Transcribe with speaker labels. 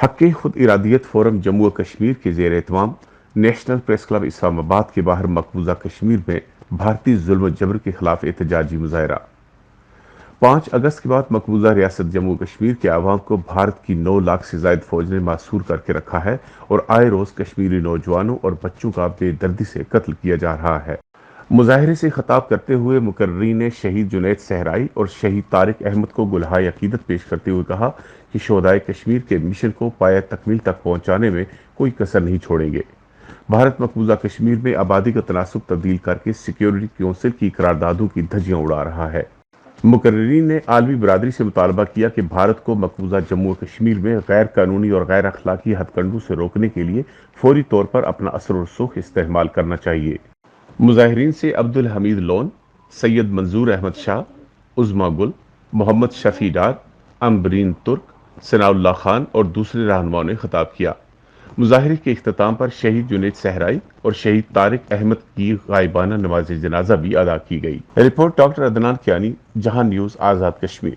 Speaker 1: حق خود ارادیت فورم جموں و کشمیر کے زیر اہتمام نیشنل پریس کلب اسلام آباد کے باہر مقبوضہ کشمیر میں بھارتی ظلم و جبر کے خلاف احتجاجی مظاہرہ۔ 5 اگست کے بعد مقبوضہ ریاست جموں و کشمیر کے عوام کو بھارت کی 9 لاکھ سے زائد فوج نے محصور کر کے رکھا ہے اور آئے روز کشمیری نوجوانوں اور بچوں کا بے دردی سے قتل کیا جا رہا ہے۔ مظاہرے سے خطاب کرتے ہوئے مقررین نے شہید جنید صحرائی اور شہید طارق احمد کو گلہائے عقیدت پیش کرتے ہوئے کہا کہ شہدائے کشمیر کے مشن کو پایہ تکمیل تک پہنچانے میں کوئی کسر نہیں چھوڑیں گے۔ بھارت مقبوضہ کشمیر میں آبادی کا تناسب تبدیل کر کے سیکیورٹی کونسل کی قراردادوں کی دھجیاں اڑا رہا ہے۔ مقررین نے عالمی برادری سے مطالبہ کیا کہ بھارت کو مقبوضہ جموں و کشمیر میں غیر قانونی اور غیر اخلاقی ہتھ کنڈوں سے روکنے کے لیے فوری طور پر اپنا اثر و رسوخ استعمال کرنا چاہیے۔ مظاہرین سے عبدالحمید لون، سید منظور احمد شاہ، عظما گل، محمد شفیع ڈار، امبرین ترک، ثناء اللہ خان اور دوسرے رہنماؤں نے خطاب کیا۔ مظاہرے کے اختتام پر شہید جنید صحرائی اور شہید طارق احمد کی غائبانہ نماز جنازہ بھی ادا کی گئی۔ رپورٹ ڈاکٹر عدنان کیانی، جہاں نیوز، آزاد کشمیر۔